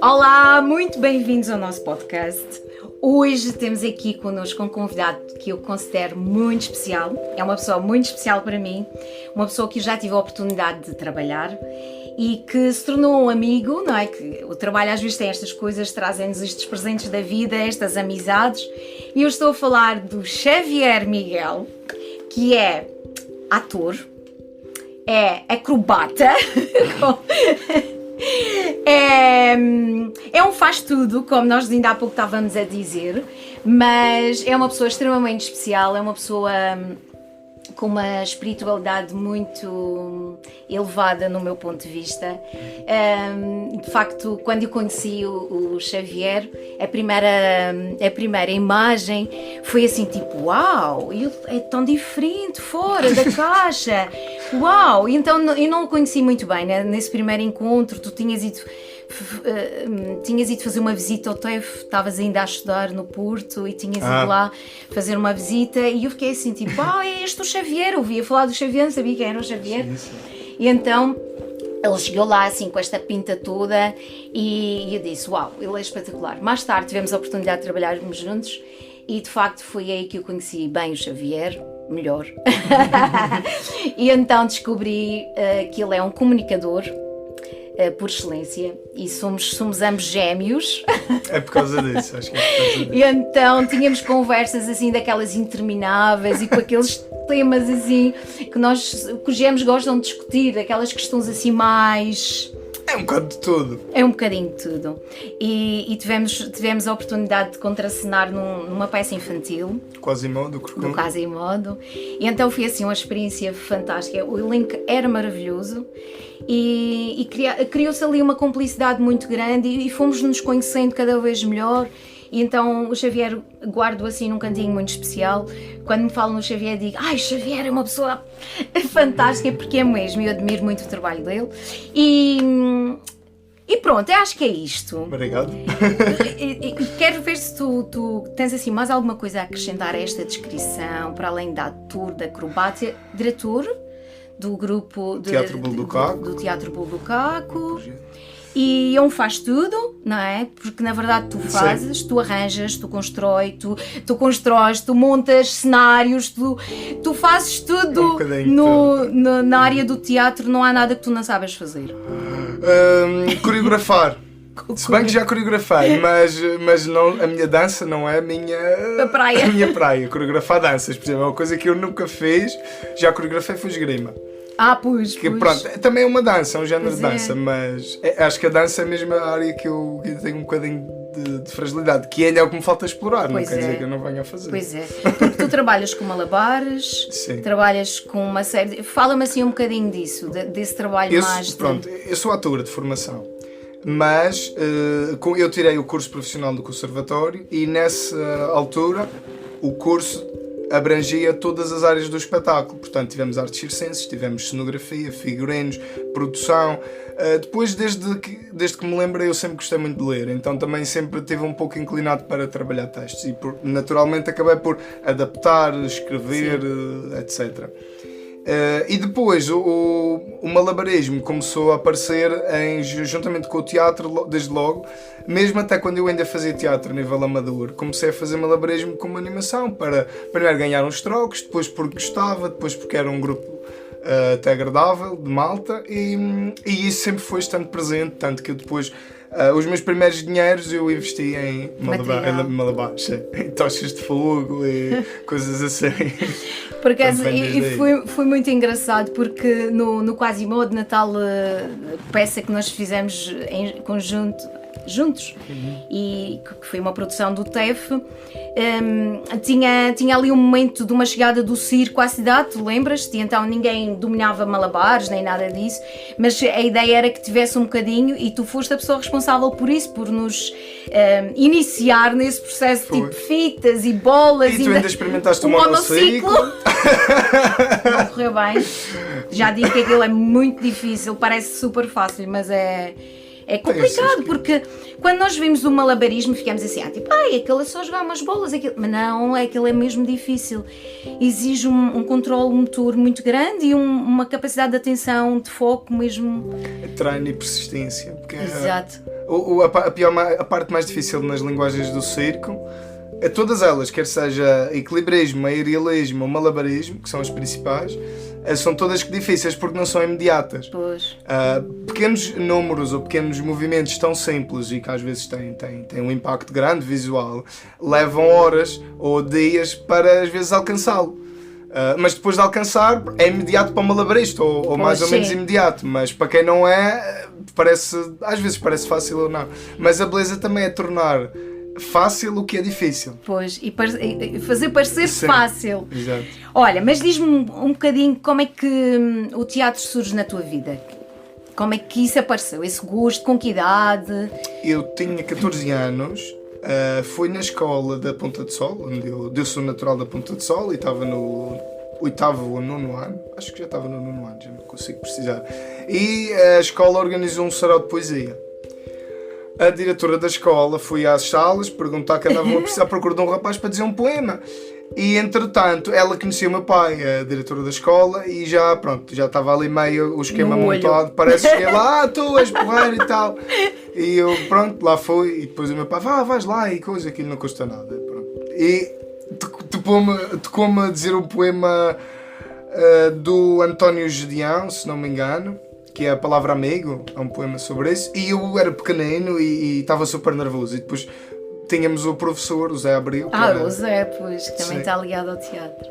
Olá, muito bem-vindos ao nosso podcast. Hoje temos aqui connosco um convidado que eu considero muito especial. É uma pessoa muito especial para mim, uma pessoa que eu já tive a oportunidade de trabalhar e que se tornou um amigo, não é? Que o trabalho às vezes tem estas coisas, trazem-nos estes presentes da vida, estas amizades. E eu estou a falar do Xavier Miguel, que é ator, é acrobata, é um faz-tudo, como nós ainda há pouco estávamos a dizer, mas é uma pessoa extremamente especial, é uma pessoa com uma espiritualidade muito elevada no meu ponto de vista. De facto, quando eu conheci o Xavier, a primeira imagem foi assim tipo, uau, ele é tão diferente, fora da caixa, uau! E então eu não o conheci muito bem, né? Nesse primeiro encontro. Tu tinhas ido fazer uma visita ao TEF, estavas ainda a estudar no Porto e tinhas ido lá fazer uma visita e eu fiquei assim tipo, é este o Xavier, eu ouvia falar do Xavier, não sabia quem era o Xavier. Sim. E então ele chegou lá assim com esta pinta toda e eu disse, uau, ele é espetacular. Mais tarde tivemos a oportunidade de trabalharmos juntos e de facto foi aí que eu conheci bem o Xavier, melhor. E então descobri que ele é um comunicador por excelência e somos ambos gêmeos. É por causa disso, acho que é por causa disso. E então tínhamos conversas assim daquelas intermináveis e com aqueles temas assim que os gêmeos gostam de discutir, aquelas questões assim mais... É um bocado de tudo. É um bocadinho de tudo. E tivemos a oportunidade de contracenar numa peça infantil. Quasimodo, do Quasimodo. E então foi assim uma experiência fantástica. O elenco era maravilhoso e criou-se ali uma cumplicidade muito grande e fomos nos conhecendo cada vez melhor. E então o Xavier guardo assim num cantinho muito especial. Quando me falam no Xavier digo, Xavier é uma pessoa fantástica, porque é mesmo, eu admiro muito o trabalho dele. E pronto, eu acho que é isto. Obrigado. Quero ver se tu tens assim mais alguma coisa a acrescentar a esta descrição, para além da ator, da acrobata, diretor do grupo Teatro Bolo do Caco. Do Teatro Bolo do Caco. E faz tudo, não é? Porque na verdade tu fazes, tu arranjas, tu constróis, tu montas cenários, tu fazes tudo. Na área do teatro não há nada que tu não sabes fazer. Coreografar. Se bem que já coreografei, mas não, a minha dança não é a minha praia. Coreografar danças, por exemplo, é uma coisa que eu nunca fiz, já coreografei foi esgrima. Pois. Pronto, também é uma dança, é um género de dança, mas acho que a dança é mesmo a área que eu tenho um bocadinho de fragilidade, que ainda é o que me falta explorar, não quer dizer que eu não venha a fazer. Pois é, porque tu trabalhas com malabares, trabalhas com uma série... Fala-me assim um bocadinho disso, desse trabalho eu sou ator de formação, mas eu tirei o curso profissional do conservatório e nessa altura o curso abrangia todas as áreas do espetáculo, portanto tivemos artes circenses, tivemos cenografia, figurinos, produção. Depois, desde que me lembro, eu sempre gostei muito de ler, então também sempre estive um pouco inclinado para trabalhar textos e naturalmente acabei por adaptar, escrever, etc. E depois o malabarismo começou a aparecer juntamente com o teatro desde logo, mesmo até quando eu ainda fazia teatro a nível amador, comecei a fazer malabarismo como animação para primeiro ganhar uns trocos, depois porque gostava, depois porque era um grupo até agradável, de malta, e isso sempre foi estando presente, tanto que eu depois os meus primeiros dinheiros eu investi em malabares, em tochas de fogo e coisas assim. Por acaso, foi muito engraçado porque no Quasimodo, na tal peça que nós fizemos em conjunto, juntos, e que foi uma produção do TEF, tinha ali um momento de uma chegada do circo à cidade, tu lembras-te? Então ninguém dominava malabares nem nada disso, mas a ideia era que tivesse um bocadinho e tu foste a pessoa responsável por isso, por nos iniciar nesse processo, tipo fitas e bolas. E tu ainda experimentaste o monociclo? Não correu bem, já digo que aquilo é muito difícil, parece super fácil, mas é complicado, porque quando nós vimos o malabarismo ficamos assim, aquilo é só jogar umas bolas, mas não, aquilo é mesmo difícil, exige um controle motor muito grande e uma capacidade de atenção, de foco mesmo. Treino e persistência, porque exato. A parte mais difícil nas linguagens do circo, todas elas, quer seja equilibrismo, aerialismo ou malabarismo, que são as principais, são todas difíceis porque não são imediatas. Pequenos números ou pequenos movimentos tão simples e que às vezes têm um impacto grande visual, levam horas ou dias para às vezes alcançá-lo. Mas depois de alcançar é imediato para o malabarista ou mais ou menos imediato, mas para quem não é, às vezes parece fácil ou não. Mas a beleza também é tornar fácil o que é difícil. Pois, e fazer parecer fácil. Exato. Olha, mas diz-me um bocadinho como é que o teatro surge na tua vida? Como é que isso apareceu? Esse gosto, com que idade? Eu tinha 14 anos, fui na escola da Ponta de Sol, onde eu sou natural da Ponta de Sol e estava no 8º ou 9º ano, acho que já estava no 9º ano, já não consigo precisar. E a escola organizou um sarau de poesia. A diretora da escola foi às salas perguntar que andavam a precisar à procura de um rapaz para dizer um poema. E entretanto, ela conhecia o meu pai, a diretora da escola, e já estava ali meio o esquema montado. Parece que cheguei lá, tu és porreiro e tal. E eu, lá fui, e depois o meu pai, vais lá e coisa, aquilo não custa nada. Pronto. E tocou-me a dizer um poema do António Gedeão, se não me engano, que é a palavra amigo, é um poema sobre isso, e eu era pequenino e estava super nervoso, e depois tínhamos o professor, o Zé Abreu. O Zé, pois, que também está ligado ao teatro.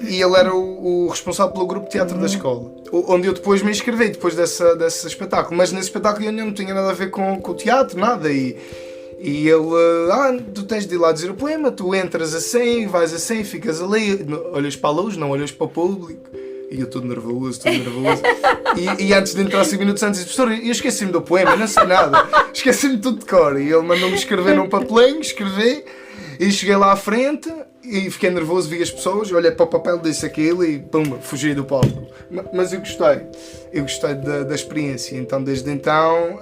E ele era o responsável pelo grupo de teatro da escola, onde eu depois me inscrevi, depois desse espetáculo, mas nesse espetáculo eu não tinha nada a ver com o teatro, nada, e ele, tu tens de ir lá dizer o poema, tu entras assim, vais assim, ficas ali, olhas para a luz, não olhas para o público. E eu todo nervoso. E antes de entrar 5 minutos antes, disse, professor, eu esqueci-me do poema, não sei nada. Esqueci-me tudo de cor. E ele mandou-me escrever num papelinho, escrevi, e cheguei lá à frente, e fiquei nervoso, vi as pessoas, olhei para o papel, disse aquilo e pum, fugi do palco. Mas eu gostei da experiência. Então, desde então,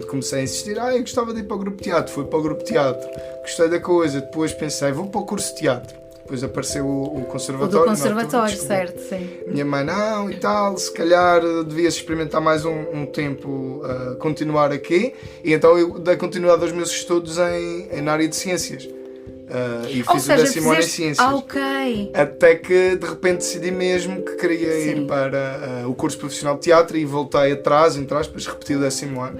comecei a insistir, eu gostava de ir para o grupo de teatro, fui para o grupo de teatro, gostei da coisa, depois pensei, vou para o curso de teatro. Depois apareceu o conservatório. O do conservatório, certo, sim. Minha mãe, não, e tal, se calhar devias experimentar mais um tempo, continuar aqui. E então eu dei continuidade aos meus estudos na área de ciências. E fiz o 10º ano em ciências. Ok. Até que de repente decidi mesmo que queria ir para o curso profissional de teatro e voltei atrás, entre aspas, repeti o 10º ano.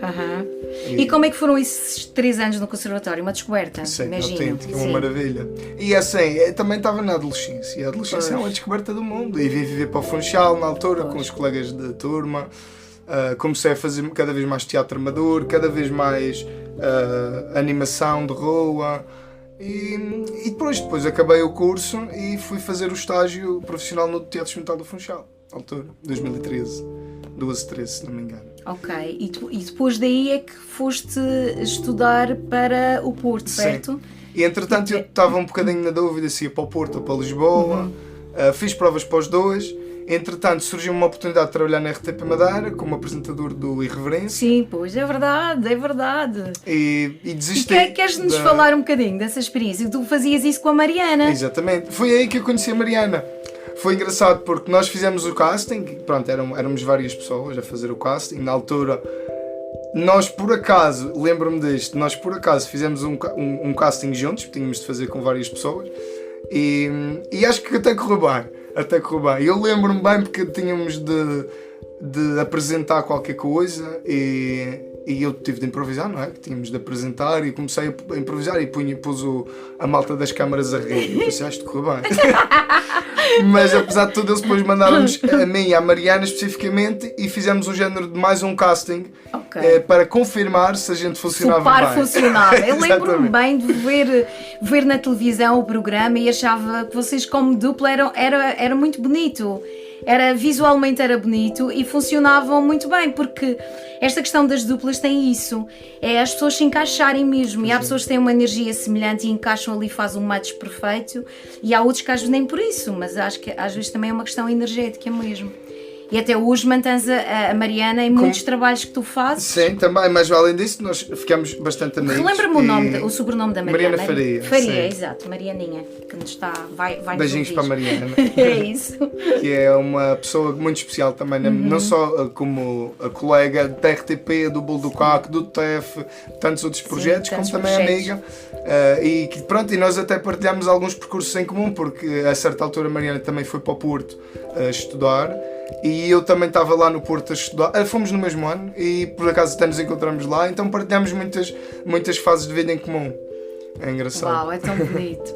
E como é que foram esses 3 anos no conservatório? Uma descoberta, imagino. Autêntico, uma maravilha. E assim, eu também estava na adolescência. E a adolescência é uma descoberta do mundo. E vim viver para o Funchal na altura, com os colegas de turma. Comecei a fazer cada vez mais teatro amador, cada vez mais animação de rua. E depois acabei o curso e fui fazer o estágio profissional no Teatro Experimental do Funchal, na altura, 2013, 12/13, se não me engano. Ok, e depois daí é que foste estudar para o Porto, certo? Sim. E entretanto eu estava um bocadinho na dúvida se ia para o Porto ou para Lisboa, fiz provas para os dois. Entretanto, surgiu uma oportunidade de trabalhar na RTP Madeira como apresentador do Irreverência. Sim, pois, é verdade. E desisti. E queres-nos falar um bocadinho dessa experiência? Tu fazias isso com a Mariana. Exatamente. Foi aí que eu conheci a Mariana. Foi engraçado porque nós fizemos o casting, éramos várias pessoas a fazer o casting. Na altura, nós por acaso, lembro-me disto, fizemos um casting juntos, tínhamos de fazer com várias pessoas. E acho que até correu bem. Eu lembro-me bem porque tínhamos de apresentar qualquer coisa e eu tive de improvisar, não é? Tínhamos de apresentar e comecei a improvisar e pus a malta das câmaras a rir. Eu pensei, isto correu bem. Mas apesar de tudo, eles depois mandaram-nos a mim e à Mariana especificamente e fizemos um género de mais um casting para confirmar se a gente funcionava bem. Funcionava. Eu lembro-me bem de ver na televisão o programa e achava que vocês como dupla era muito bonito. Visualmente era bonito e funcionavam muito bem, porque esta questão das duplas tem isso, é as pessoas se encaixarem mesmo. E há pessoas que têm uma energia semelhante e encaixam ali, fazem um match perfeito, e há outros que às vezes nem por isso, mas acho que às vezes também é uma questão energética mesmo. E até hoje mantens a Mariana em muitos trabalhos que tu fazes. Sim, também, mas além disso nós ficamos bastante amigos. Relembra-me o sobrenome da Mariana. Mariana Faria. Faria, exato, Marianinha, que nos está, vai beijinhos para a Mariana. É isso. Que é uma pessoa muito especial também, não só como a colega da RTP, do Bolo do Caco, do TEF, tantos outros projetos, como também amiga. E nós até partilhamos alguns percursos em comum, porque a certa altura a Mariana também foi para o Porto estudar. E eu também estava lá no Porto a estudar, fomos no mesmo ano e por acaso até nos encontramos lá, então partilhamos muitas fases de vida em comum. É engraçado. Uau, é tão bonito.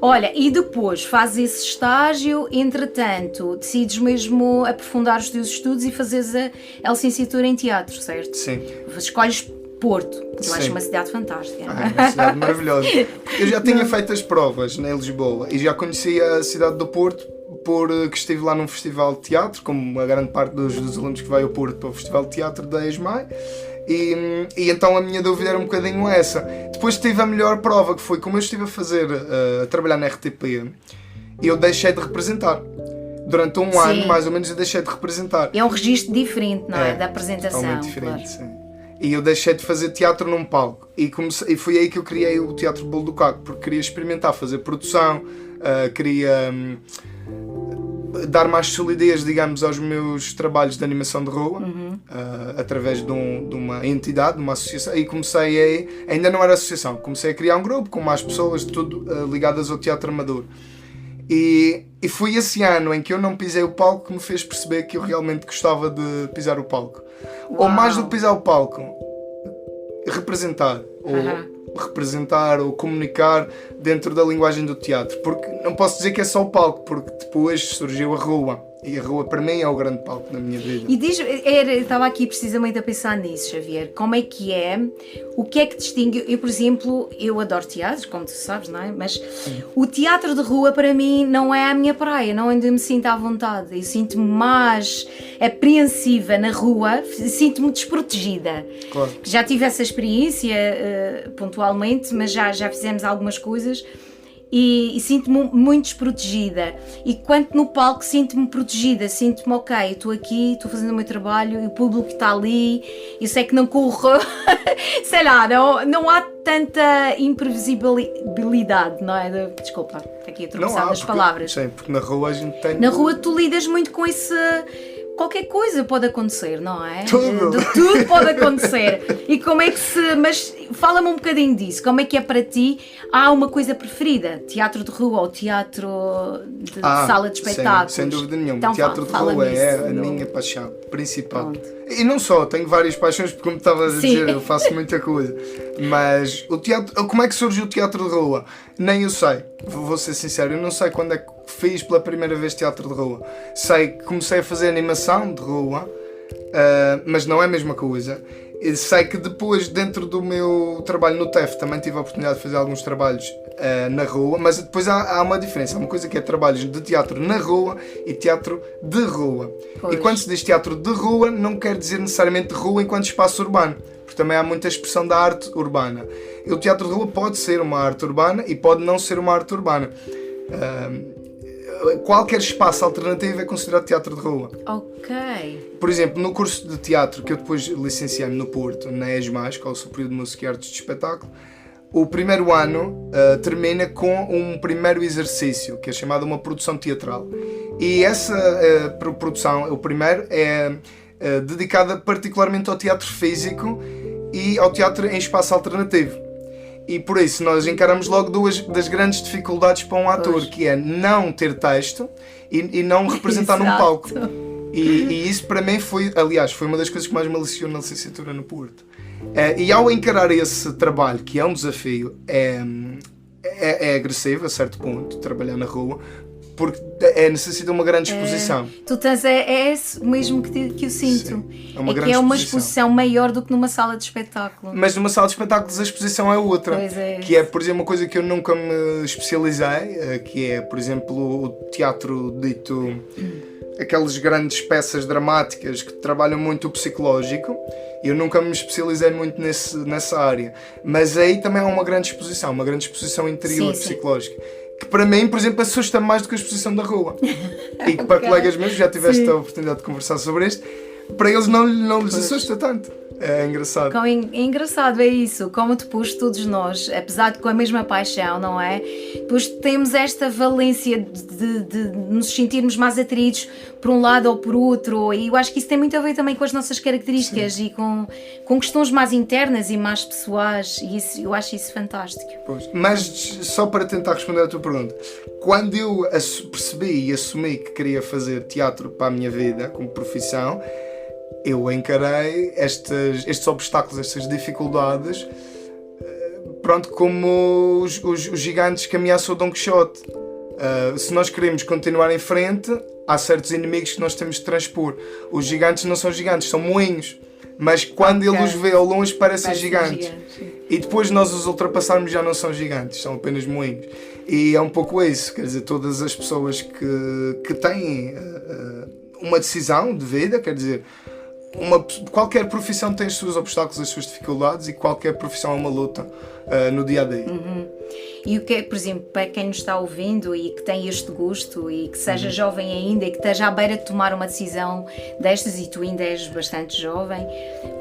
Olha, e depois fazes esse estágio, entretanto, decides mesmo aprofundar os teus estudos e fazes a licenciatura em teatro, certo? Sim. Escolhes Porto, que eu acho uma cidade fantástica. É uma cidade maravilhosa. Eu já tinha feito as provas em Lisboa e já conhecia a cidade do Porto porque estive lá num festival de teatro, como a grande parte dos alunos que vai ao Porto para o festival de teatro da ESMAI, e então a minha dúvida era um bocadinho essa. Depois tive a melhor prova, que foi como eu estive a trabalhar na RTP, e eu deixei de representar. Durante um ano, mais ou menos, eu deixei de representar. É um registro diferente, não é? Da apresentação. Totalmente diferente, claro. Sim. E eu deixei de fazer teatro num palco. E foi aí que eu criei o Teatro Bolo do Caco, porque queria experimentar fazer produção, queria dar mais solidez, digamos, aos meus trabalhos de animação de rua, através de uma entidade, de uma associação. E comecei ainda não era associação, comecei a criar um grupo com mais pessoas, tudo ligadas ao teatro amador. E foi esse ano em que eu não pisei o palco que me fez perceber que eu realmente gostava de pisar o palco. Uau. Ou mais do que pisar o palco, representar. Representar ou comunicar dentro da linguagem do teatro. Porque não posso dizer que é só o palco, porque depois surgiu a rua. E a rua para mim é o grande palco da minha vida. E estava aqui precisamente a pensar nisso, Xavier. Como é? O que é que distingue? Eu, por exemplo, eu adoro teatro, como tu sabes, não é? Mas o teatro de rua para mim não é a minha praia, não é onde eu me sinto à vontade. Eu sinto-me mais apreensiva na rua, sinto-me desprotegida. Claro. Já tive essa experiência pontualmente, mas já fizemos algumas coisas. E sinto-me muito desprotegida. E quanto no palco sinto-me protegida, sinto-me ok, estou aqui, estou fazendo o meu trabalho e o público está ali, eu sei que não corro, sei lá, não há tanta imprevisibilidade, não é? Desculpa, aqui a tropeçar nas palavras. Sim, porque na rua a gente tem... Na rua tu lidas muito com esse... Qualquer coisa pode acontecer, não é? Tudo pode acontecer. E como é que Mas fala-me um bocadinho disso. Como é que é para ti? Há uma coisa preferida? Teatro de rua ou teatro de sala de espetáculos? Sem dúvida nenhuma. Então, teatro de rua é a minha paixão principal. Pronto. E não só, tenho várias paixões, porque como estavas a dizer, eu faço muita coisa. Mas o teatro, como é que surgiu o teatro de rua? Nem eu sei, vou ser sincero, eu não sei quando é que fiz pela primeira vez teatro de rua. Sei que comecei a fazer animação de rua, mas não é a mesma coisa. E sei que depois, dentro do meu trabalho no TEF, também tive a oportunidade de fazer alguns trabalhos na rua, mas depois há uma diferença. Há uma coisa que é trabalhos de teatro na rua e teatro de rua. Pois. E quando se diz teatro de rua, não quer dizer necessariamente rua enquanto espaço urbano, porque também há muita expressão da arte urbana. E o teatro de rua pode ser uma arte urbana e pode não ser uma arte urbana. Qualquer espaço alternativo é considerado teatro de rua. Ok. Por exemplo, no curso de teatro que eu depois licenciei-me no Porto, na ESMAI, Escola Superior de Música e Artes de Espetáculo, o primeiro ano termina com um primeiro exercício, que é chamado uma produção teatral. E essa produção, o primeiro, é dedicada particularmente ao teatro físico e ao teatro em espaço alternativo. E por isso nós encaramos logo duas das grandes dificuldades para um ator, que é não ter texto e não representar num palco. E isso para mim foi uma das coisas que mais me aliciou na licenciatura no Porto. E ao encarar esse trabalho, que é um desafio, é agressivo a certo ponto, trabalhar na rua, porque necessita uma grande exposição. Tu tens esse mesmo que eu sinto. Sim, é uma exposição maior do que numa sala de espetáculo. Mas numa sala de espetáculos a exposição é outra. Que é, por exemplo, uma coisa que eu nunca me especializei, que é, por exemplo, o teatro dito... aquelas grandes peças dramáticas que trabalham muito o psicológico. Eu nunca me especializei muito nessa área, mas aí também há uma grande exposição interior psicológica. que para mim, por exemplo, assusta mais do que a exposição da rua. E que para colegas meus, já tiveste a oportunidade de conversar sobre isto, para eles não lhes assusta tanto. É engraçado. É engraçado, é isso. Como depois todos nós, apesar de com a mesma paixão, não é? Depois temos esta valência de nos sentirmos mais atraídos por um lado ou por outro. E eu acho que isso tem muito a ver também com as nossas características. Sim. E com questões mais internas e mais pessoais. E isso, eu acho isso fantástico. Pois. Mas só para tentar responder à tua pergunta, quando eu percebi e assumi que queria fazer teatro para a minha vida como profissão, eu encarei estes obstáculos, estas dificuldades, pronto, como os gigantes que ameaçam o Dom Quixote. Se nós queremos continuar em frente, há certos inimigos que nós temos de transpor. Os gigantes não são gigantes, são moinhos. Mas quando ele os vê ao longe parecem gigantes. E depois nós os ultrapassarmos já não são gigantes, são apenas moinhos. E é um pouco isso, quer dizer, todas as pessoas que têm uma decisão de vida, quer dizer, qualquer profissão tem os seus obstáculos, as suas dificuldades, e qualquer profissão é uma luta no dia a dia. E o que é, por exemplo, para quem nos está ouvindo e que tem este gosto e que seja jovem ainda e que esteja à beira de tomar uma decisão destas, e tu ainda és bastante jovem,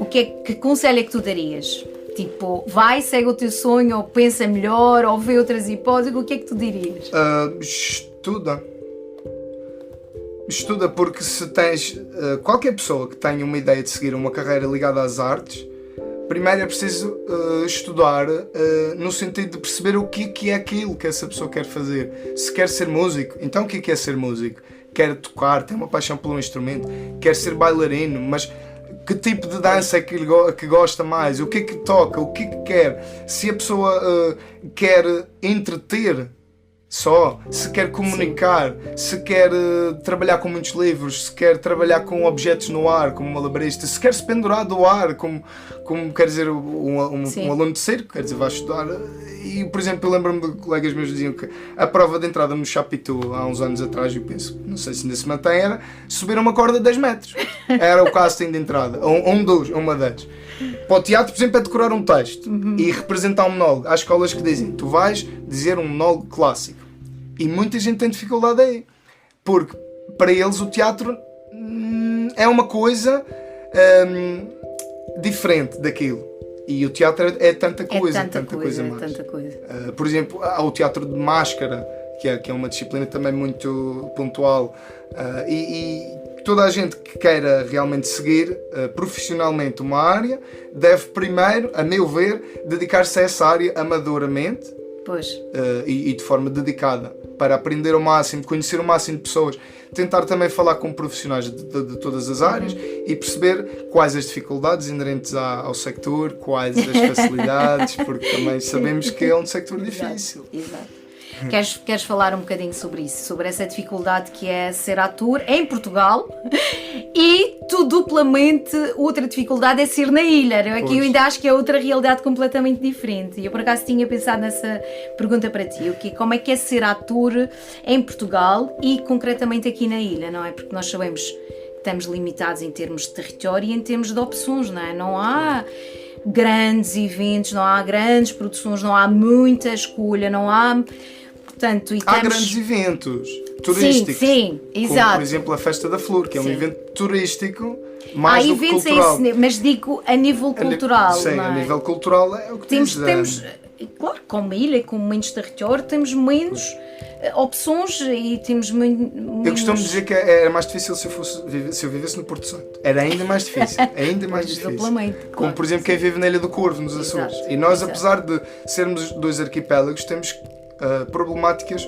que conselho é que tu darias? Tipo, vai, segue o teu sonho, ou pensa melhor, ou vê outras hipóteses, o que é que tu dirias? Estuda, porque se tens qualquer pessoa que tenha uma ideia de seguir uma carreira ligada às artes, primeiro é preciso estudar no sentido de perceber o que é aquilo que essa pessoa quer fazer. Se quer ser músico, então o que é ser músico? Quer tocar, tem uma paixão pelo instrumento, quer ser bailarino, mas que tipo de dança é que gosta mais? O que é que toca? O que é que quer? Se a pessoa quer entreter só, se quer comunicar, se quer trabalhar com muitos livros, se quer trabalhar com objetos no ar, como um malabarista, se quer se pendurar do ar, como quer dizer um aluno de circo, quer dizer, vai estudar. E, por exemplo, eu lembro-me de colegas meus que diziam que a prova de entrada no Chapitou, há uns anos atrás, eu penso, não sei se ainda se mantém, era subir uma corda de 10 metros. Era o casting de entrada, uma das. Para o teatro, por exemplo, é decorar um texto e representar um monólogo. Há escolas que dizem, tu vais dizer um monólogo clássico. E muita gente tem dificuldade aí, porque para eles o teatro é uma coisa diferente daquilo. E o teatro é tanta coisa, tanta coisa mais. Tanta coisa. Por exemplo, há o teatro de máscara, que é uma disciplina também muito pontual. E toda a gente que queira realmente seguir profissionalmente uma área deve primeiro, a meu ver, dedicar-se a essa área amadoramente. Pois. E de forma dedicada, para aprender o máximo, conhecer o máximo de pessoas, tentar também falar com profissionais de todas as áreas e perceber quais as dificuldades inerentes ao sector, quais as facilidades, porque também sabemos que é um sector difícil. Exato. Queres falar um bocadinho sobre isso, sobre essa dificuldade que é ser ator em Portugal, e tu duplamente outra dificuldade é ser na ilha. Aqui eu ainda acho que é outra realidade completamente diferente. E eu por acaso tinha pensado nessa pergunta para ti, como é que é ser ator em Portugal e concretamente aqui na ilha, não é? Porque nós sabemos que estamos limitados em termos de território e em termos de opções, não é? Não há grandes eventos, não há grandes produções, não há muita escolha, não há... Portanto, há grandes eventos turísticos. Sim, exato. Como, por exemplo, a Festa da Flor, que é um evento turístico mais do que cultural. Mas digo a nível cultural. Sim, não é? A nível cultural é o que temos. Claro, como ilha, com menos território, temos menos opções e temos menos... Eu costumo dizer que era mais difícil se eu vivesse no Porto Santo. Era ainda mais difícil. Ainda mais difícil. Como, por exemplo, quem vive na Ilha do Corvo, nos Açores. E nós, apesar de sermos dois arquipélagos, temos problemáticas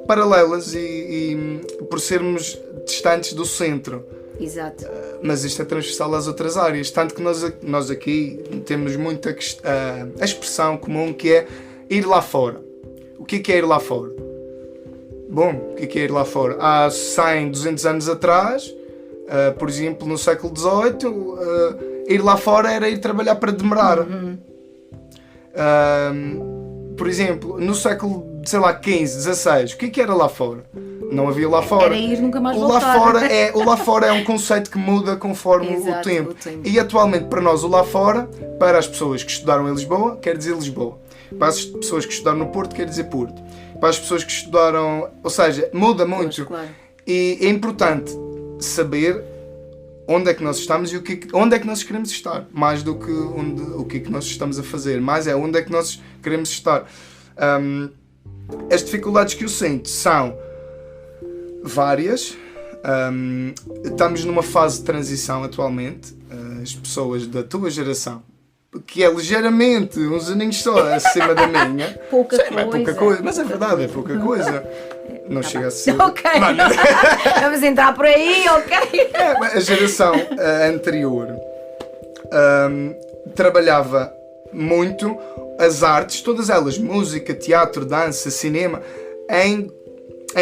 paralelas e por sermos distantes do centro. Exato. Mas isto é transversal às outras áreas, tanto que nós aqui temos muita a expressão comum que é ir lá fora. O que é ir lá fora? Bom, o que é ir lá fora? Há 100, 200 anos atrás, por exemplo, no século XVIII, ir lá fora era ir trabalhar para Demerara. Por exemplo, no século, sei lá, 15, 16, o que era lá fora? Não havia lá fora. Era ir nunca mais voltar. O lá fora é um conceito que muda conforme o tempo. E atualmente, para nós, o lá fora, para as pessoas que estudaram em Lisboa, quer dizer Lisboa. Para as pessoas que estudaram no Porto, quer dizer Porto. para as pessoas que estudaram, ou seja, muda muito. Pois, claro. E é importante saber onde é que nós estamos e onde é que nós queremos estar, mais do que o que é que nós estamos a fazer, mais é onde é que nós queremos estar. As dificuldades que eu sinto são várias. Estamos numa fase de transição atualmente. As pessoas da tua geração, que é ligeiramente uns aninhos só acima da minha. Pouca coisa. É pouca coisa, mas é verdade, é pouca coisa. Não chega a ser. Ok. Vamos entrar por aí, ok? A geração anterior trabalhava muito as artes, todas elas, música, teatro, dança, cinema, em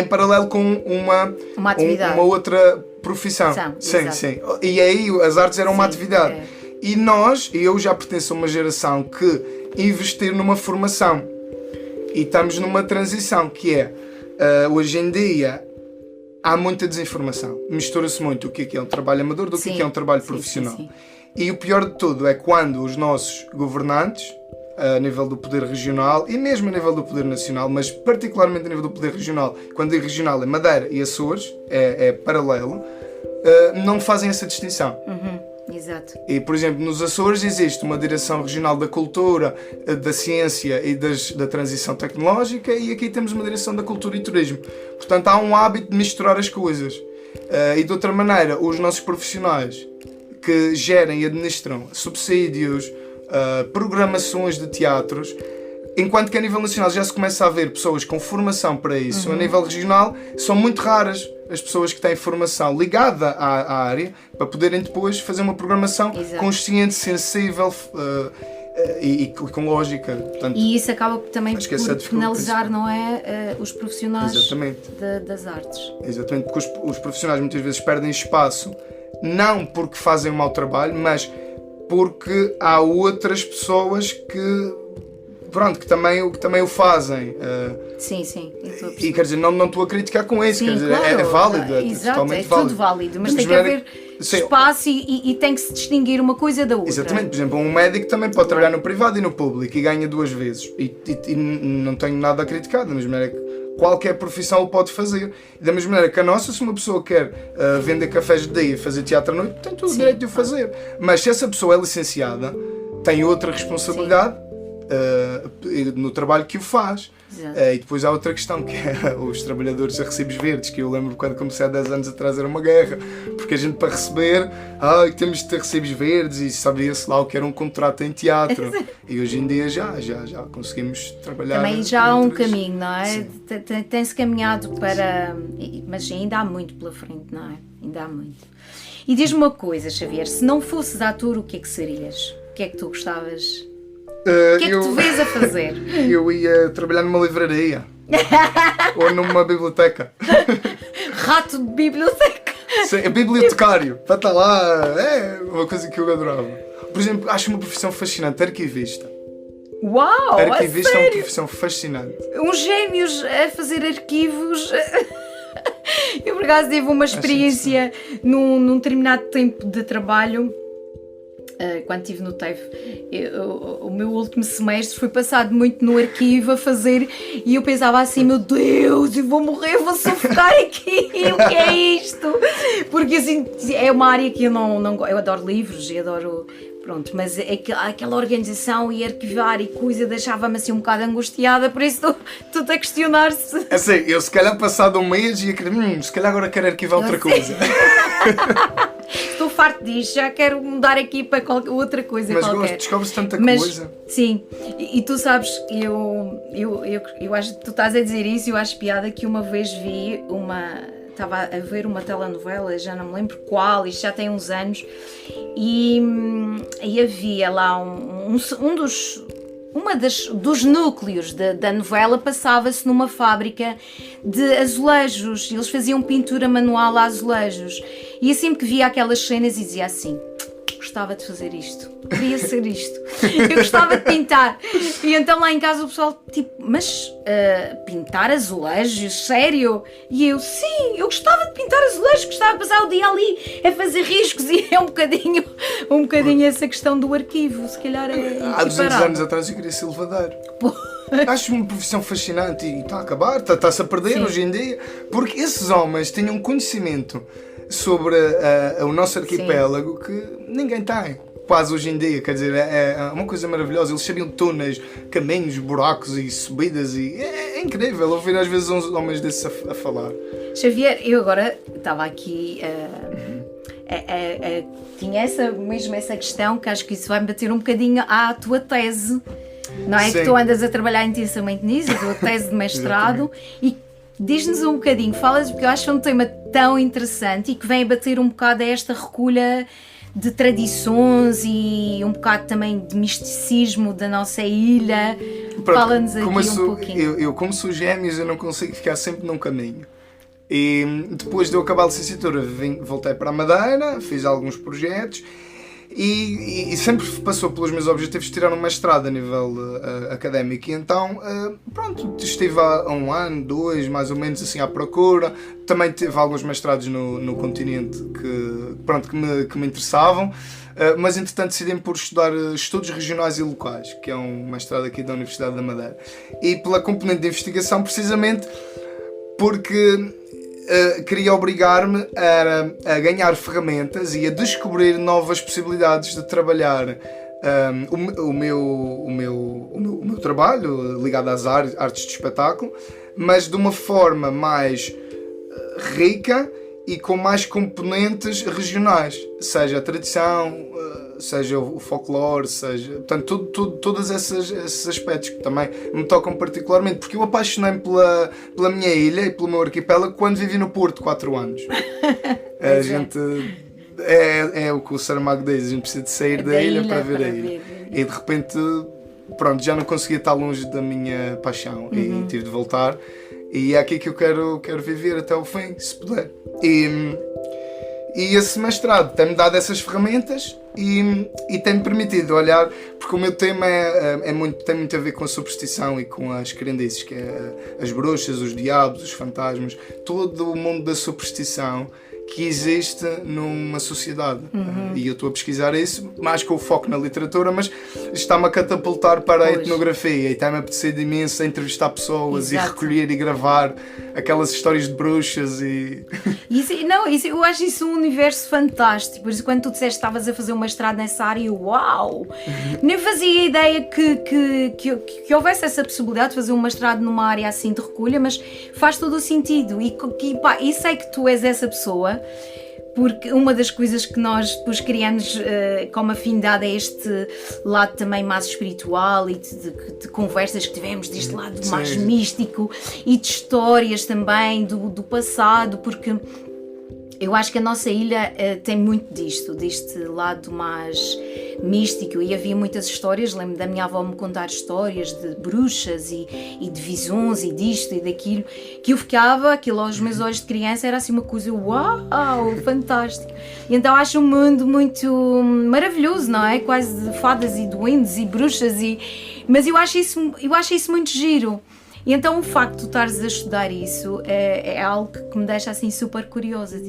paralelo com uma atividade. Uma outra profissão. Sim. E aí as artes eram uma atividade. E eu já pertenço a uma geração que investir numa formação. E estamos numa transição que é, hoje em dia, há muita desinformação. Mistura-se muito o que é um trabalho amador do que é um trabalho profissional. Sim. E o pior de tudo é quando os nossos governantes, a nível do poder regional e mesmo a nível do poder nacional, mas particularmente a nível do poder regional, quando digo regional é Madeira e Açores, é paralelo, não fazem essa distinção. Exato. E, por exemplo, nos Açores existe uma direção regional da cultura, da ciência e da transição tecnológica, e aqui temos uma direção da cultura e turismo. Portanto, há um hábito de misturar as coisas. E de outra maneira, os nossos profissionais que gerem e administram subsídios, programações de teatros, enquanto que a nível nacional já se começa a ver pessoas com formação para isso, a nível regional são muito raras as pessoas que têm formação ligada à área para poderem depois fazer uma programação consciente, sensível e com lógica. Portanto, e isso acaba também por penalizar, não é, os profissionais das artes. Exatamente, porque os profissionais muitas vezes perdem espaço, não porque fazem um mau trabalho, mas porque há outras pessoas que também o fazem. Sim. E quer dizer, não estou a criticar com isso, quer dizer, claro, é válido, é totalmente válido. Tudo válido, mas tem que haver espaço e tem que se distinguir uma coisa da outra. Exatamente, por exemplo, um médico também pode trabalhar no privado e no público e ganha 2 vezes. E não tenho nada a criticar, da mesma maneira que qualquer profissão o pode fazer. E da mesma maneira que a nossa, se uma pessoa quer vender cafés de dia e fazer teatro à noite, tem todo o direito de o fazer. Mas se essa pessoa é licenciada, tem outra responsabilidade no trabalho que o faz. E depois há outra questão, que é os trabalhadores a recibos verdes, que eu lembro quando comecei há 10 anos atrás era uma guerra, porque a gente para receber temos de ter recibos verdes, e sabia-se lá o que era um contrato em teatro. E hoje em dia já conseguimos trabalhar. Também já há um caminho, não é? Tem-se caminhado para... Mas ainda há muito pela frente, não é? Ainda há muito. E diz-me uma coisa, Xavier, se não fosses ator, o que é que serias? O que é que tu gostavas? O que é que tu vês a fazer? Eu ia trabalhar numa livraria ou numa biblioteca. Rato de biblioteca. Sim, bibliotecário, para estar lá, é uma coisa que eu adorava. Por exemplo, acho uma profissão fascinante, arquivista. Uau! Arquivista é uma profissão fascinante. Uns gêmeos a fazer arquivos. Eu por acaso tive uma experiência num determinado tempo de trabalho. Quando estive no TEF, o meu último semestre foi passado muito no arquivo a fazer, e eu pensava assim, meu Deus, eu vou morrer, vou sufocar aqui, o que é isto? Porque assim, é uma área que eu não eu adoro livros e adoro, pronto, mas aquela organização e arquivar e coisa deixava-me assim um bocado angustiada, por isso estou-te a questionar se... Assim, eu se calhar passado um mês ia querer, se calhar agora quero arquivar outra coisa. Estou farto disto, já quero mudar aqui para outra coisa mas qualquer. Mas descobres tanta coisa. Sim, e tu sabes, eu acho que tu estás a dizer isso, eu acho piada que uma vez estava a ver uma telenovela, já não me lembro qual, isto já tem uns anos, e havia lá dos núcleos da novela passava-se numa fábrica de azulejos, eles faziam pintura manual a azulejos, e assim que via aquelas cenas e dizia assim, gostava de fazer isto, queria ser isto, eu gostava de pintar. E então lá em casa o pessoal, tipo, mas pintar azulejos, sério? E eu, sim, eu gostava de pintar azulejos, gostava de passar o dia ali a fazer riscos, e é um bocadinho essa questão do arquivo, se calhar é há 200 anos atrás eu queria ser lavadeiro. Acho uma profissão fascinante e está a acabar, está-se a perder. Sim. Hoje em dia, porque esses homens tinham um conhecimento sobre o nosso arquipélago. Sim. Que ninguém tem, quase hoje em dia, quer dizer, é uma coisa maravilhosa. Eles sabiam túneis, caminhos, buracos e subidas, e é incrível ouvir às vezes uns homens desses a falar. Xavier, eu agora estava aqui tinha essa questão, que acho que isso vai me bater um bocadinho à tua tese. Não é? Sim. Que tu andas a trabalhar intensamente nisso, a tua tese de mestrado. E diz-nos um bocadinho, falas, porque eu acho um tema tão interessante e que vem a bater um bocado a esta recolha de tradições e um bocado também de misticismo da nossa ilha. Fala-nos aqui um pouquinho. Eu como sou gêmeos, eu não consigo ficar sempre num caminho. E depois de eu acabar a licenciatura, voltei para a Madeira, fiz alguns projetos. E sempre passou pelos meus objetivos de tirar um mestrado a nível académico, e então pronto, estive há 1 ano, 2 mais ou menos assim à procura. Também tive alguns mestrados no continente que me interessavam, mas entretanto decidi por estudar estudos regionais e locais, que é um mestrado aqui da Universidade da Madeira, e pela componente de investigação, precisamente porque queria obrigar-me a ganhar ferramentas e a descobrir novas possibilidades de trabalhar o meu trabalho ligado às artes de espetáculo, mas de uma forma mais rica e com mais componentes regionais, seja a tradição, seja o folclore, seja, portanto, todos esses aspectos que também me tocam particularmente, porque eu apaixonei-me pela minha ilha e pelo meu arquipélago quando vivi no Porto 4 anos. A gente é o que o Saramago diz, a gente precisa de sair da ilha para ver a ilha. E de repente, pronto, já não conseguia estar longe da minha paixão. E tive de voltar, e é aqui que eu quero viver até o fim, se puder. E esse mestrado tem-me dado essas ferramentas e tem-me permitido olhar, porque o meu tema tem muito a ver com a superstição e com as crendices, que é as bruxas, os diabos, os fantasmas, todo o mundo da superstição que existe numa sociedade. E eu estou a pesquisar isso, mais com o foco na literatura, mas está-me a catapultar para a etnografia, e está-me a apetecer de imenso a entrevistar pessoas. Exato. E recolher e gravar aquelas histórias de bruxas e... eu acho isso um universo fantástico. Por isso, quando tu disseste que estavas a fazer um mestrado nessa área, uau! Nem fazia ideia que houvesse essa possibilidade de fazer um mestrado numa área assim de recolha, mas faz todo o sentido. E sei que tu és essa pessoa, porque uma das coisas que nós depois criamos como afinidade é este lado também mais espiritual e de conversas que tivemos deste lado mais místico e de histórias também do passado, porque eu acho que a nossa ilha tem muito deste lado mais místico, e havia muitas histórias. Lembro da minha avó me contar histórias de bruxas e de visões e disto e daquilo, que eu ficava, aquilo aos meus olhos de criança era assim uma coisa, uau, fantástico. E então acho um mundo muito maravilhoso, não é? Quase de fadas e duendes e bruxas, mas eu acho isso muito giro. E então o facto de tu estares a estudar isso é algo que me deixa assim super curiosa.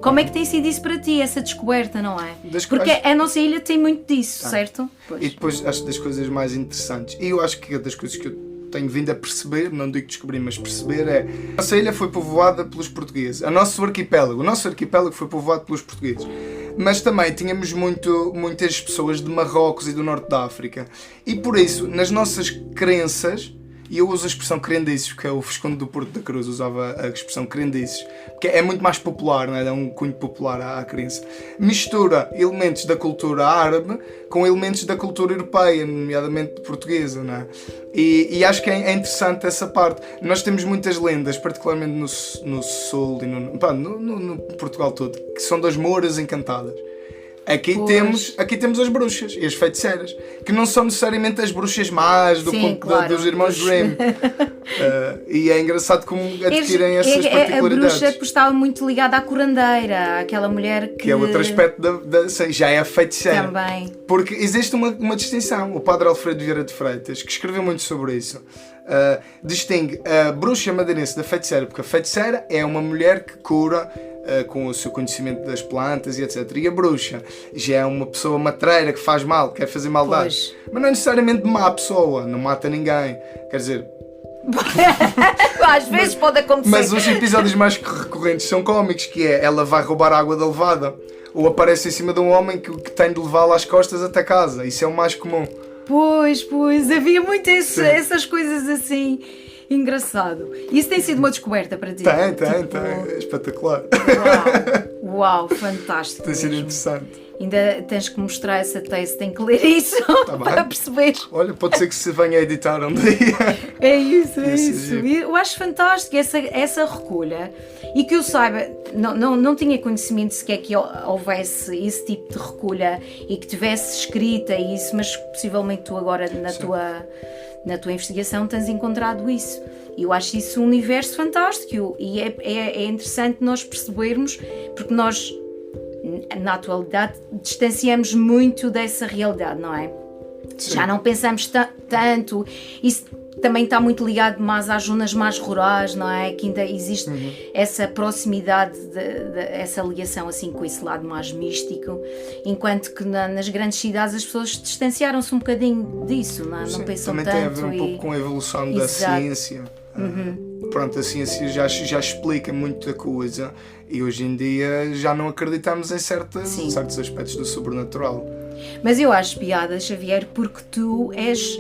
Como é que tem sido isso para ti, essa descoberta, não é? Porque a nossa ilha tem muito disso, certo? Pois. E depois acho das coisas mais interessantes, e eu acho que é das coisas que eu tenho vindo a perceber, não digo descobrir, mas perceber, a nossa ilha foi povoada pelos portugueses. O nosso arquipélago foi povoado pelos portugueses. Mas também tínhamos muitas pessoas de Marrocos e do norte da África. E por isso, nas nossas crenças, e eu uso a expressão crendices, que é o Visconde do Porto da Cruz usava a expressão crendices, porque é muito mais popular, não é? É um cunho popular à crença. Mistura elementos da cultura árabe com elementos da cultura europeia, nomeadamente portuguesa, não é? E acho que é interessante essa parte. Nós temos muitas lendas, particularmente no Sul e no Portugal todo, que são das Mouras encantadas. Aqui temos as bruxas e as feiticeiras, que não são necessariamente as bruxas más dos irmãos Grimm. E é engraçado como adquirem essas particularidades. A bruxa estava muito ligada à curandeira, àquela mulher que... é outro aspecto já é a feiticeira. Também. Porque existe uma distinção. O padre Alfredo Vieira de Freitas, que escreveu muito sobre isso, distingue a bruxa madeirense da feiticeira, porque a feiticeira é uma mulher que cura com o seu conhecimento das plantas e etc. E a bruxa já é uma pessoa matreira que faz mal, quer fazer maldade. Mas não é necessariamente má pessoa, não mata ninguém. Quer dizer... Às vezes pode acontecer. Mas os episódios mais recorrentes são cómicos, que é ela vai roubar a água da levada, ou aparece em cima de um homem que tem de levá-la às costas até casa. Isso é o mais comum. Pois, havia muito essas coisas assim. Engraçado. Isso tem sido uma descoberta para ti? Tem. É espetacular. Uau, fantástico. Tem sido interessante. Ainda tens que mostrar essa tese, tenho que ler isso para perceber. Olha, pode ser que se venha a editar um dia. É isso. Eu acho fantástico essa recolha. E que eu saiba, não tinha conhecimento sequer que houvesse esse tipo de recolha e que tivesse escrita isso, mas possivelmente tu agora na tua investigação tens encontrado isso. E eu acho isso um universo fantástico e é interessante nós percebermos, porque nós na atualidade distanciamos muito dessa realidade, não é? Sim. Já não pensamos tanto. Isso também está muito ligado mais às zonas mais rurais, não é? Que ainda existe essa proximidade, essa ligação assim com esse lado mais místico, enquanto que nas grandes cidades as pessoas distanciaram-se um bocadinho disso, não é? Não pensam também tanto. Também tem a ver um pouco com a evolução da ciência. Pronto, a ciência já explica muita coisa e hoje em dia já não acreditamos em certos aspectos do sobrenatural. Mas eu acho piada, Xavier, porque tu és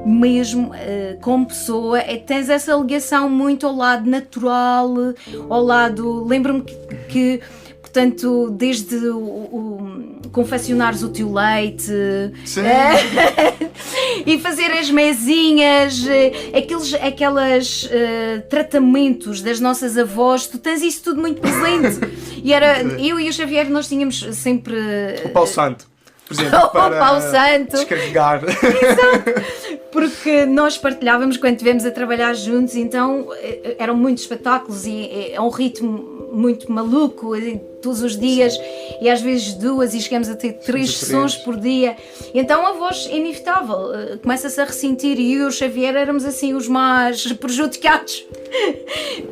mesmo como pessoa, tens essa ligação muito ao lado natural, ao lado... Lembro-me que portanto, desde confeccionares o teu leite e fazer as mesinhas, aqueles tratamentos das nossas avós, tu tens isso tudo muito presente. E eu e o Xavier, nós tínhamos sempre... O pau santo, por exemplo, para descarregar. Exato. Porque nós partilhávamos quando estivemos a trabalhar juntos, então eram muitos espetáculos e é um ritmo muito maluco, todos os dias, e às vezes 2, e chegamos a ter 3 sessões por dia. Então a voz é inevitável, começa-se a ressentir, e eu e o Xavier éramos assim os mais prejudicados,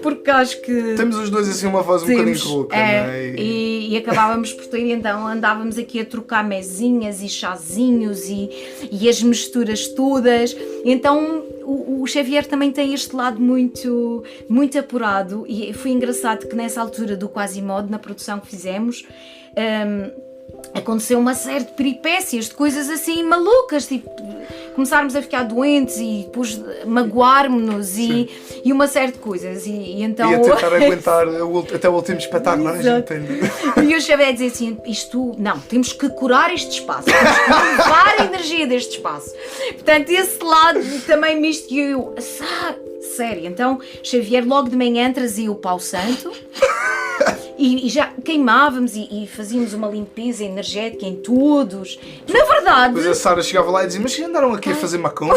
porque acho que... Temos os dois assim uma voz um bocadinho rouca, não é? E acabávamos por ter, então andávamos aqui a trocar mesinhas e chazinhos e as misturas todas, então... O Xavier também tem este lado muito, muito apurado, e foi engraçado que nessa altura do Quasimodo, na produção que fizemos, aconteceu uma série de peripécias, de coisas assim malucas, tipo começarmos a ficar doentes e depois magoarmos e uma série de coisas e então... E a tentar aguentar até o último espetáculo, E o Xavier dizia assim, temos que curar este espaço, temos que levar a energia deste espaço. Portanto, esse lado também misto que eu... Sério, então Xavier logo de manhã trazia o pau santo e já queimávamos e fazíamos uma limpeza energética em todos. Na verdade... Depois a Sara chegava lá e dizia, mas andaram aqui a fazer macumba?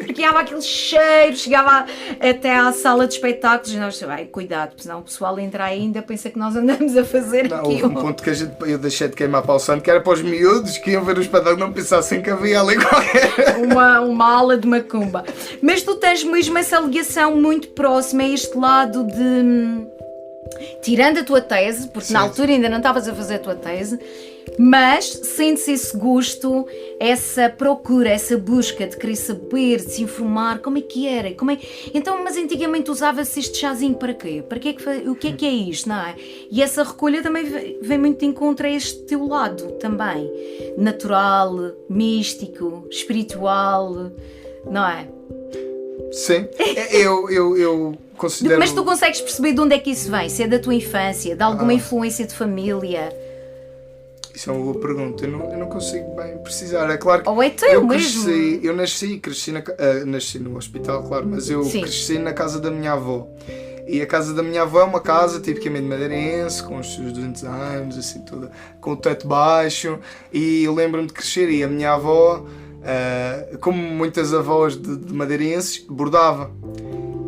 Porque há aquele cheiro, chegava até à sala de espetáculos e nós dizíamos, cuidado, senão o pessoal entra aí e ainda pensa que nós andamos a fazer aquilo. Houve um ponto que eu deixei de queimar pau santo, que era para os miúdos que iam ver o espetáculo não pensassem que havia ali qualquer... uma aula de macumba. Mas tu tens mesmo essa ligação muito próxima a este lado de... Tirando a tua tese, porque na altura ainda não estavas a fazer a tua tese, mas sentes esse gosto, essa procura, essa busca de querer saber, de se informar, como é que era, Então, mas antigamente usava-se este chazinho para quê? O que é isto, não é? E essa recolha também vem muito de encontro a este teu lado também, natural, místico, espiritual, não é? Sim, eu considero... Mas tu consegues perceber de onde é que isso vem? Se é da tua infância, de alguma influência de família? Isso é uma boa pergunta, eu não consigo bem precisar. É claro que ou é teu mesmo? Eu nasci no hospital, claro, mas eu cresci na casa da minha avó. E a casa da minha avó é uma casa tipicamente madeirense, com os seus 200 anos, assim, toda, com o teto baixo. E eu lembro-me de crescer e a minha avó, como muitas avós de madeirenses, bordava.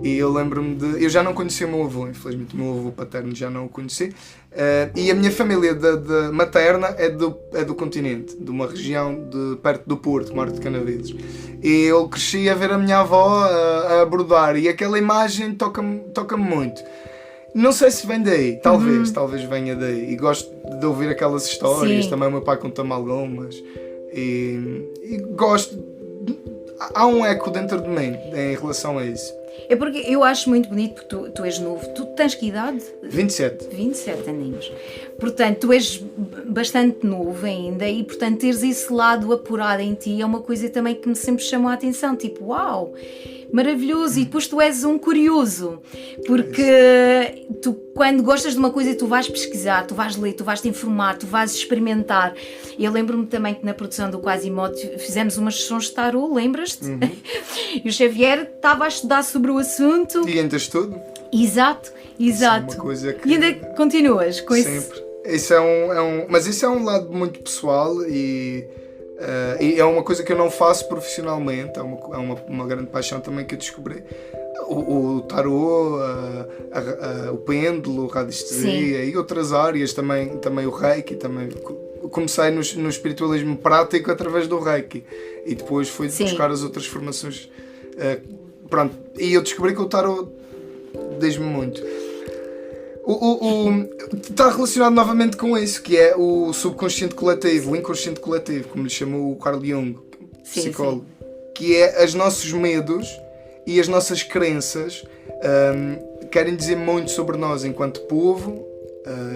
E eu lembro-me de... Eu já não conhecia o meu avô, infelizmente, o meu avô paterno já não o conheci. E a minha família de materna é do continente, de uma região perto do Porto, Morte de Canaveses. E eu cresci a ver a minha avó a bordar e aquela imagem toca-me muito. Não sei se vem daí, talvez venha daí. E gosto de ouvir aquelas histórias, Sim. também o meu pai conta-me algumas. E gosto... Há um eco dentro de mim em relação a isso. É porque eu acho muito bonito, porque tu és novo. Tu tens que idade? 27. 27 aninhos. Portanto, tu és bastante novo ainda e, portanto, teres esse lado apurado em ti é uma coisa também que me sempre chamou a atenção. Tipo, uau, maravilhoso. E depois tu és um curioso, porque tu, quando gostas de uma coisa, tu vais pesquisar, tu vais ler, tu vais te informar, tu vais experimentar. E eu lembro-me também que na produção do Quasimodo fizemos umas sessões de tarô, lembras-te? E o Xavier estava a estudar sobre o assunto. E entras tudo? Exato. Isso é uma coisa que... E ainda continuas com isso? Sempre. Isso mas isso é um lado muito pessoal e é uma coisa que eu não faço profissionalmente, é uma grande paixão também que eu descobri. O tarô, o pêndulo, a radiestesia e outras áreas, também o reiki, também comecei no espiritualismo prático através do reiki e depois fui buscar as outras formações, pronto, e eu descobri que o tarô diz-me muito. Está relacionado novamente com isso, que é o subconsciente coletivo, o inconsciente coletivo, como lhe chamou o Carl Jung, psicólogo, que é os nossos medos e as nossas crenças querem dizer muito sobre nós enquanto povo,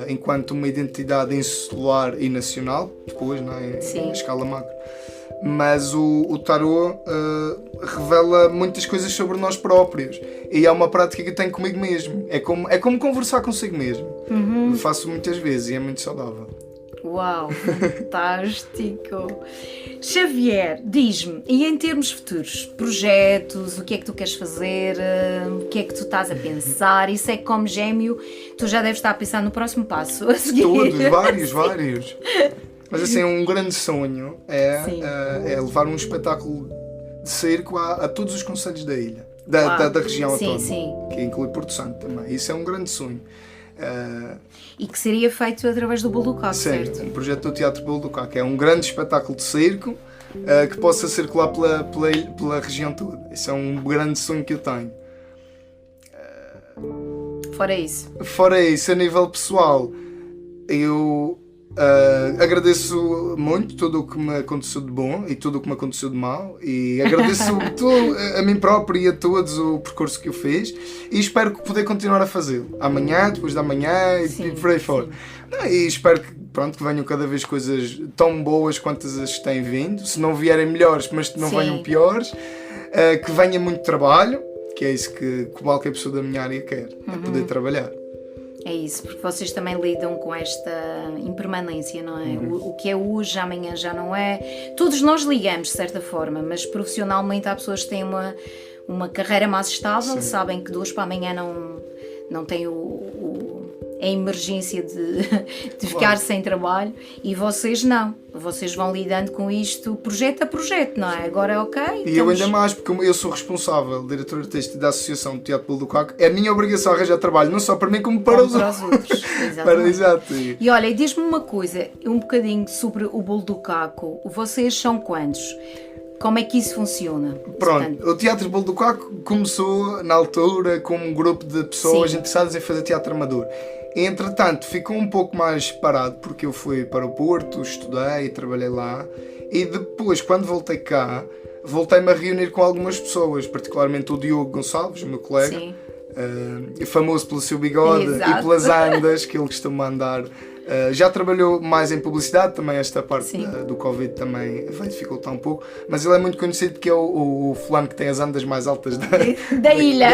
enquanto uma identidade insular e nacional, depois, não é? Em escala macro. Mas o tarô revela muitas coisas sobre nós próprios e é uma prática que eu tenho comigo mesmo. É como conversar consigo mesmo. Eu faço muitas vezes e é muito saudável. Uau, fantástico! Xavier, diz-me, e em termos futuros, projetos, o que é que tu queres fazer, o que é que tu estás a pensar? Isso é que, como gêmeo, tu já deves estar a pensar no próximo passo a seguir. Todos, vários. Mas assim, um grande sonho é levar um espetáculo de circo a todos os concelhos da ilha, da região autónoma, que inclui Porto Santo também. Isso é um grande sonho. E que seria feito através do Bolo do Caco, certo? Um projeto do Teatro Bolo do Caco. É um grande espetáculo de circo que possa circular pela região toda. Isso é um grande sonho que eu tenho. Fora isso, a nível pessoal, eu agradeço muito tudo o que me aconteceu de bom e tudo o que me aconteceu de mau e agradeço a mim próprio e a todos o percurso que eu fiz e espero poder continuar a fazê-lo amanhã, depois da manhã e por aí fora. E espero que venham cada vez coisas tão boas quantas as que têm vindo, se não vierem melhores, mas que não venham piores, que venha muito trabalho, que é isso que qualquer pessoa da minha área quer, é poder trabalhar. É isso, porque vocês também lidam com esta impermanência, não é? O que é hoje, amanhã já não é. Todos nós ligamos, de certa forma, mas profissionalmente há pessoas que têm uma carreira mais estável, sabem que de hoje para amanhã não têm a emergência de ficar sem trabalho e vocês não. Vocês vão lidando com isto projeto a projeto, não é? Agora E eu ainda mais, porque eu sou responsável, diretor artístico da Associação do Teatro Bolo do Caco, é a minha obrigação arranjar trabalho, não só para mim como para os outros. Exato. E olha, diz-me uma coisa, um bocadinho sobre o Bolo do Caco. Vocês são quantos? Como é que isso funciona? Pronto, o Teatro Bolo do Caco começou na altura como um grupo de pessoas interessadas em fazer teatro amador. Entretanto, ficou um pouco mais parado porque eu fui para o Porto, estudei e trabalhei lá e depois, quando voltei cá, voltei-me a reunir com algumas pessoas, particularmente o Diogo Gonçalves, o meu colega, famoso pelo seu bigode e pelas andas que ele costuma andar. Já trabalhou mais em publicidade, também esta parte do Covid também vai dificultar um pouco, mas ele é muito conhecido que é o fulano que tem as andas mais altas da ilha.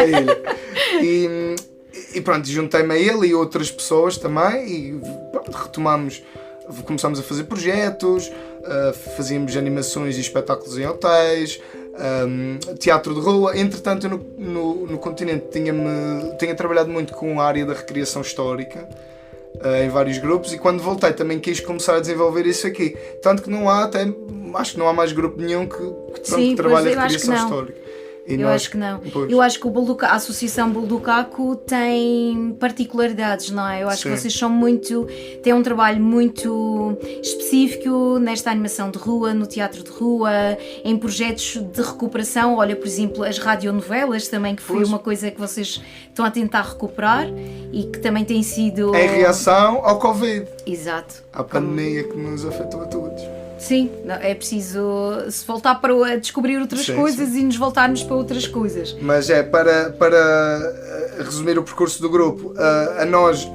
E pronto, juntei-me a ele e outras pessoas também e pronto, começámos a fazer projetos, fazíamos animações e espetáculos em hotéis, teatro de rua. Entretanto, eu no continente tinha trabalhado muito com a área da recriação histórica, em vários grupos, e quando voltei também quis começar a desenvolver isso aqui. Tanto que acho que não há mais grupo nenhum que trabalhe a recriação histórica. Acho que não. Pois. Eu acho que a Associação Bulducaco tem particularidades, não é? Eu acho que vocês têm um trabalho muito específico nesta animação de rua, no teatro de rua, em projetos de recuperação. Olha, por exemplo, as radionovelas também, que foi uma coisa que vocês estão a tentar recuperar e que também tem sido... Em reação ao Covid. Exato. À pandemia que nos afetou a todos. Sim, é preciso se voltar para descobrir outras coisas e nos voltarmos para outras coisas. Mas para resumir o percurso do grupo, nós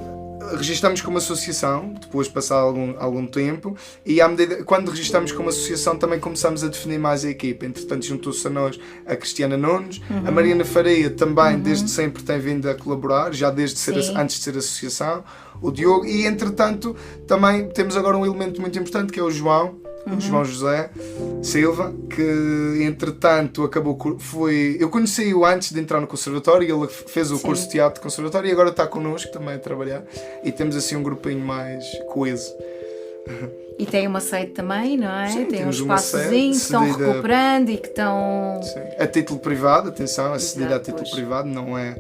registramos como associação, depois de passar algum tempo, e quando registramos como associação também começamos a definir mais a equipa. Entretanto, juntou-se a nós a Cristiana Nunes, a Mariana Faria também desde sempre tem vindo a colaborar, já antes de ser associação, o Diogo, e entretanto também temos agora um elemento muito importante que é o João José Silva, que entretanto eu conheci-o antes de entrar no conservatório, ele fez o curso de teatro de conservatório e agora está connosco também a trabalhar, e temos assim um grupinho mais coeso. E tem uma sede também, não é? Sim, tem um espaçozinho que estão recuperando e que estão... Sim. A título privado, atenção, cedida a título privado, não é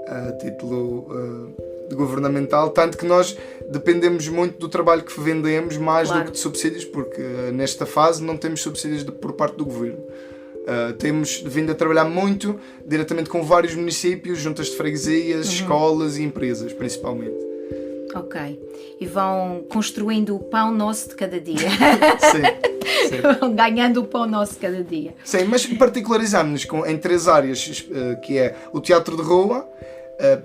a título governamental, tanto que nós dependemos muito do trabalho que vendemos mais do que de subsídios, porque nesta fase não temos subsídios por parte do governo. Temos vindo a trabalhar muito diretamente com vários municípios, juntas de freguesias, escolas e empresas, principalmente. Ok. E vão construindo o pão nosso de cada dia. Sim. Vão ganhando o pão nosso de cada dia. Sim, mas particularizamos-nos em 3 áreas, que é o teatro de rua.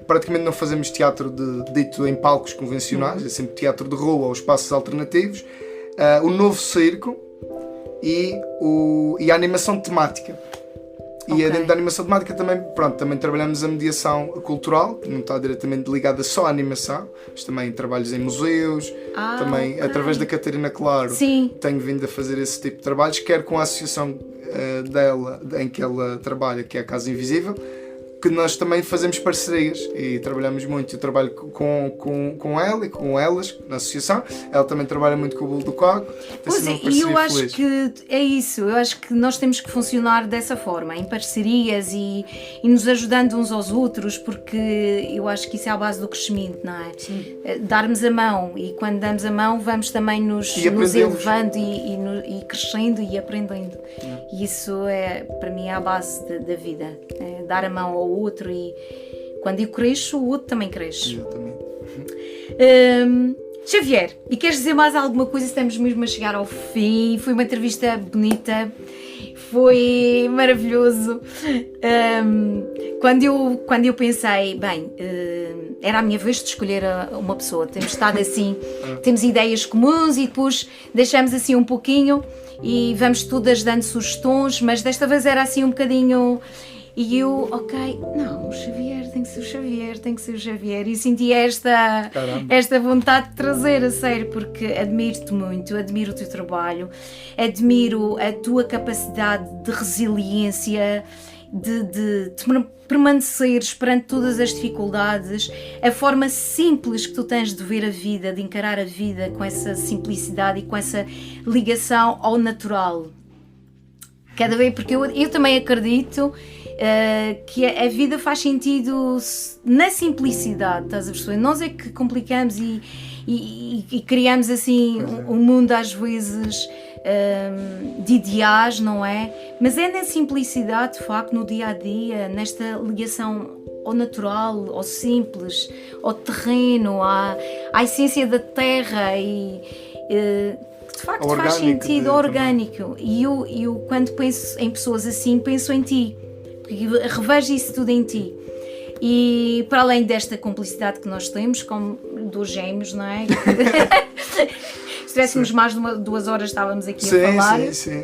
Praticamente não fazemos teatro dito em palcos convencionais, é sempre teatro de rua ou espaços alternativos, o novo circo e a animação temática. E dentro da animação temática também trabalhamos a mediação cultural, que não está diretamente ligada só à animação, mas também trabalhos em museus, também através da Catarina Claro. Tenho vindo a fazer esse tipo de trabalhos, quer com a associação dela, em que ela trabalha, que é a Casa Invisível, que nós também fazemos parcerias e trabalhamos muito. Eu trabalho com ela e com elas na associação. Ela também trabalha muito com o Bulducaco. E eu acho que é isso. Eu acho que nós temos que funcionar dessa forma, em parcerias e nos ajudando uns aos outros, porque eu acho que isso é a base do crescimento, não é? Sim. Darmos a mão, e quando damos a mão vamos também nos elevando e crescendo e aprendendo. E isso para mim é a base da vida. É dar a mão ao outro, e quando eu cresço, o outro também cresce. Exatamente. Xavier, e queres dizer mais alguma coisa? Estamos mesmo a chegar ao fim. Foi uma entrevista bonita, foi maravilhoso. Quando eu pensei, era a minha vez de escolher uma pessoa, temos estado assim, temos ideias comuns e depois deixamos assim um pouquinho e vamos todas dando sugestões, mas desta vez era assim um bocadinho. E eu, não, o Xavier, tem que ser o Xavier. E senti esta vontade de trazer a sério, porque admiro-te muito, admiro o teu trabalho, admiro a tua capacidade de resiliência, de permaneceres perante todas as dificuldades, a forma simples que tu tens de ver a vida, de encarar a vida com essa simplicidade e com essa ligação ao natural. Cada vez, porque eu também acredito que a vida faz sentido na simplicidade, estás a perceber? Nós é que complicamos e criamos assim um mundo às vezes de ideais, não é? Mas é na simplicidade, de facto, no dia a dia, nesta ligação ao natural, ao simples, ao terreno, à essência da terra e de facto orgânico, faz sentido, orgânico. E eu quando penso em pessoas assim, penso em ti, porque revejo isso tudo em ti. E para além desta complicidade que nós temos, como dos gêmeos, não é? Se tivéssemos mais de 2 horas estávamos aqui a falar. Sim.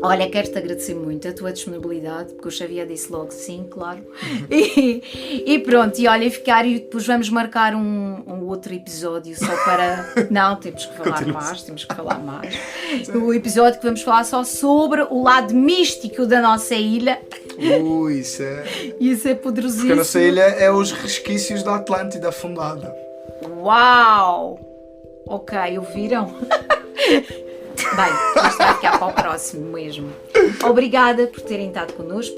Olha, quero-te agradecer muito a tua disponibilidade, porque o Xavier disse logo sim, claro. E pronto, e olha, e depois vamos marcar um outro episódio só para... Não, temos que falar mais. O episódio que vamos falar só sobre o lado místico da nossa ilha. Isso é poderosíssimo. Porque a nossa ilha é os resquícios da Atlântida afundada. Uau! Ok, ouviram? Bem, isto vai ficar para o próximo mesmo. Obrigada por terem estado connosco,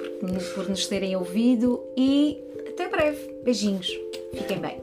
por nos terem ouvido e até breve. Beijinhos. Fiquem bem.